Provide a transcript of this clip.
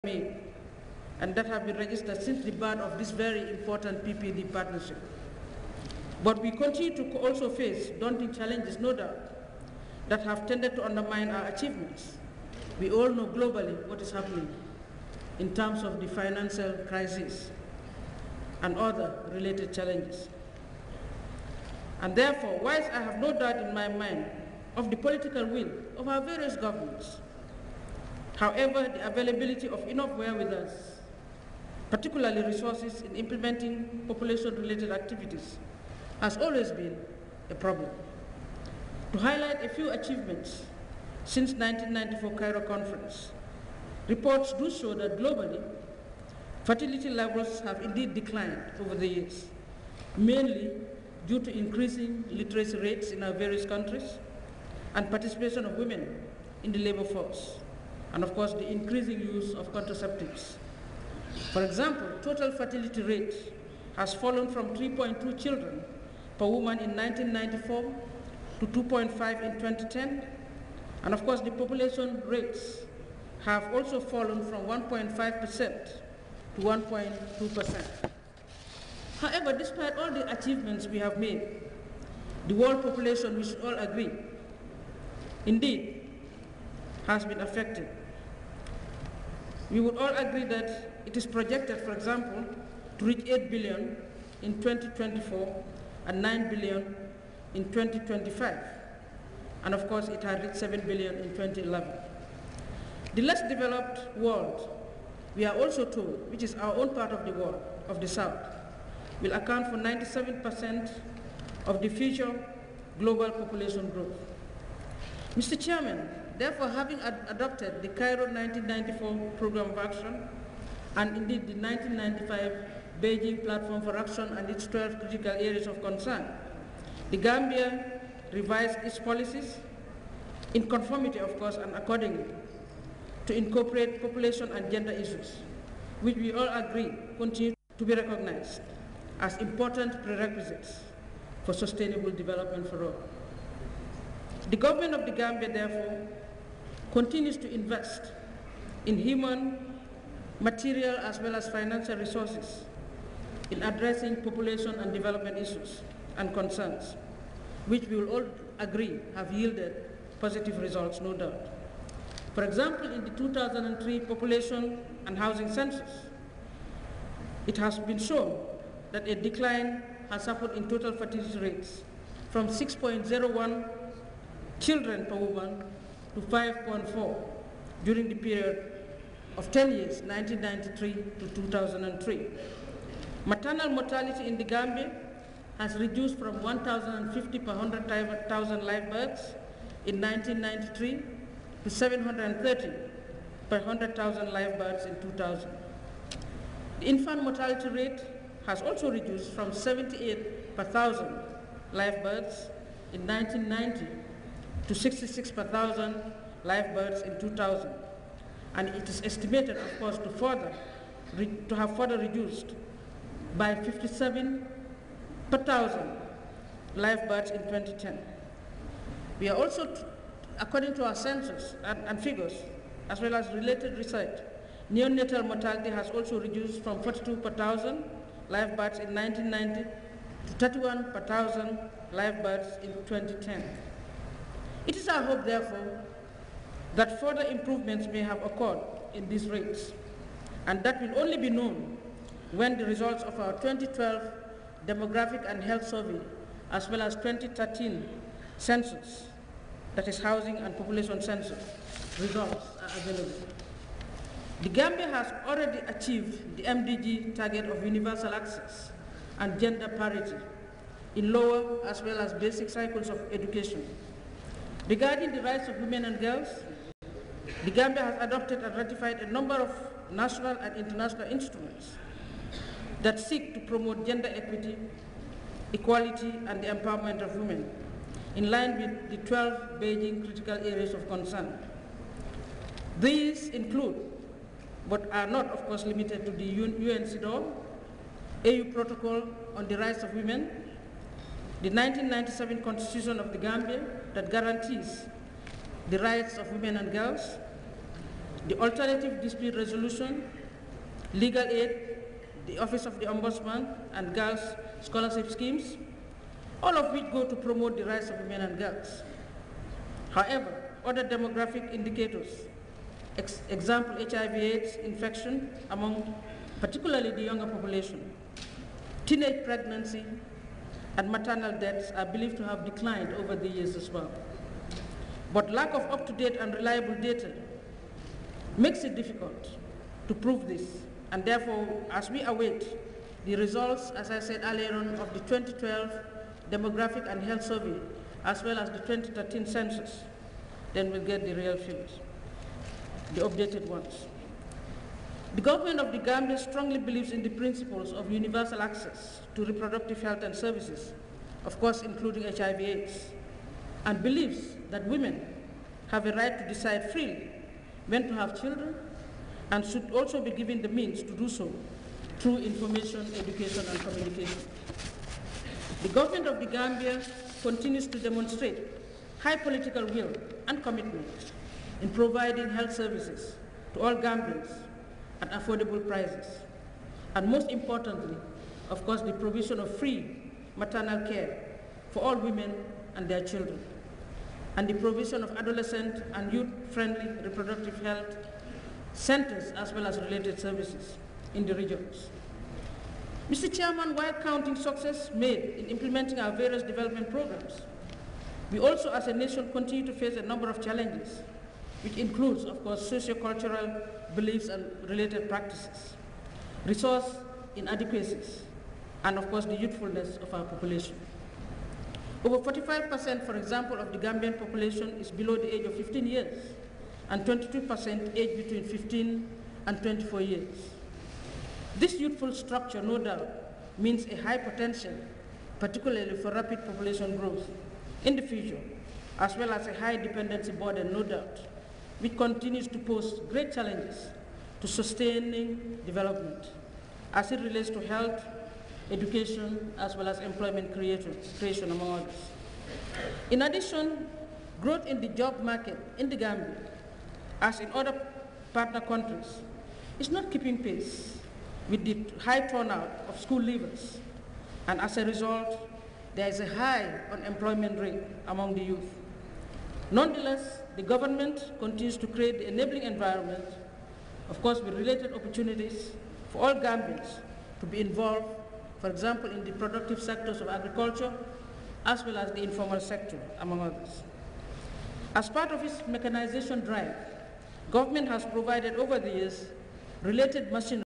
made and that have been registered since the birth of this very important PPD partnership. But we continue to also face daunting challenges, no doubt, that have tended to undermine our achievements. We all know globally what is happening in terms of the financial crisis and other related challenges. And therefore, whilst I have no doubt in my mind of the political will of our various governments, however, the availability of enough wherewithal, particularly resources in implementing population-related activities, has always been a problem. To highlight a few achievements since 1994 Cairo Conference, reports do show that globally, fertility levels have indeed declined over the years, mainly due to increasing literacy rates in our various countries and participation of women in the labor force, and of course the increasing use of contraceptives. For example, total fertility rate has fallen from 3.2 children per woman in 1994 to 2.5 in 2010, and of course the population rates have also fallen from 1.5% to 1.2%. However, despite all the achievements we have made, the world population, we should all agree, indeed has been affected. We would all agree that it is projected, for example, to reach 8 billion in 2024 and 9 billion in 2025. And of course, it had reached 7 billion in 2011. The less developed world, we are also told, which is our own part of the world, of the South, will account for 97% of the future global population growth. Mr. Chairman, therefore, having adopted the Cairo 1994 Program of Action and indeed the 1995 Beijing Platform for Action and its 12 critical areas of concern, the Gambia revised its policies in conformity, of course, and accordingly to incorporate population and gender issues, which we all agree continue to be recognized as important prerequisites for sustainable development for all. The government of the Gambia, therefore, continues to invest in human, material, as well as financial resources in addressing population and development issues and concerns, which we will all agree have yielded positive results, no doubt. For example, in the 2003 population and housing census, it has been shown that a decline has happened in total fertility rates from 6.01 children per woman to 5.4 during the period of 10 years, 1993 to 2003. Maternal mortality in the Gambia has reduced from 1,050 per 100,000 live births in 1993 to 730 per 100,000 live births in 2000. The infant mortality rate has also reduced from 78 per 1,000 live births in 1990 to 66 per 1,000 live births in 2000. And it is estimated, of course, to have further reduced by 57 per 1,000 live births in 2010. We are also, according to our census and figures, as well as related research, neonatal mortality has also reduced from 42 per 1,000 live births in 1990 to 31 per 1,000 live births in 2010. It is our hope, therefore, that further improvements may have occurred in these rates, and that will only be known when the results of our 2012 demographic and health survey, as well as 2013 census, that is housing and population census, results are available. The Gambia has already achieved the MDG target of universal access and gender parity in lower as well as basic cycles of education. Regarding the rights of women and girls, the Gambia has adopted and ratified a number of national and international instruments that seek to promote gender equity, equality, and the empowerment of women, in line with the 12 Beijing critical areas of concern. These include, but are not, of course, limited to the UN CEDAW, AU Protocol on the Rights of Women, the 1997 Constitution of the Gambia that guarantees the rights of women and girls, the alternative dispute resolution, legal aid, the Office of the Ombudsman, and girls' scholarship schemes, all of which go to promote the rights of women and girls. However, other demographic indicators, example HIV/AIDS infection among particularly the younger population, teenage pregnancy, and maternal deaths are believed to have declined over the years as well. But lack of up-to-date and reliable data makes it difficult to prove this, and therefore, as we await the results, as I said earlier on, of the 2012 Demographic and Health Survey, as well as the 2013 census, then we'll get the real figures, the updated ones. The government of the Gambia strongly believes in the principles of universal access to reproductive health and services, of course including HIV/AIDS, and believes that women have a right to decide freely when to have children and should also be given the means to do so through information, education, and communication. The government of the Gambia continues to demonstrate high political will and commitment in providing health services to all Gambians at affordable prices. And most importantly, of course, the provision of free maternal care for all women and their children, and the provision of adolescent and youth-friendly reproductive health centers as well as related services in the regions. Mr. Chairman, while counting success made in implementing our various development programs, we also as a nation continue to face a number of challenges, which includes, of course, socio-cultural beliefs and related practices, resource inadequacies, and of course the youthfulness of our population. Over 45%, for example, of the Gambian population is below the age of 15 years, and 22% aged between 15 and 24 years. This youthful structure, no doubt, means a high potential, particularly for rapid population growth in the future, as well as a high dependency burden, no doubt, which continues to pose great challenges to sustaining development as it relates to health, education, as well as employment creation, among others. In addition, growth in the job market in the Gambia, as in other partner countries, is not keeping pace with the high turnout of school leavers, and as a result, there is a high unemployment rate among the youth. Nonetheless, the government continues to create the enabling environment, of course with related opportunities for all Gambians to be involved, for example, in the productive sectors of agriculture, as well as the informal sector, among others. As part of its mechanization drive, government has provided over the years related machinery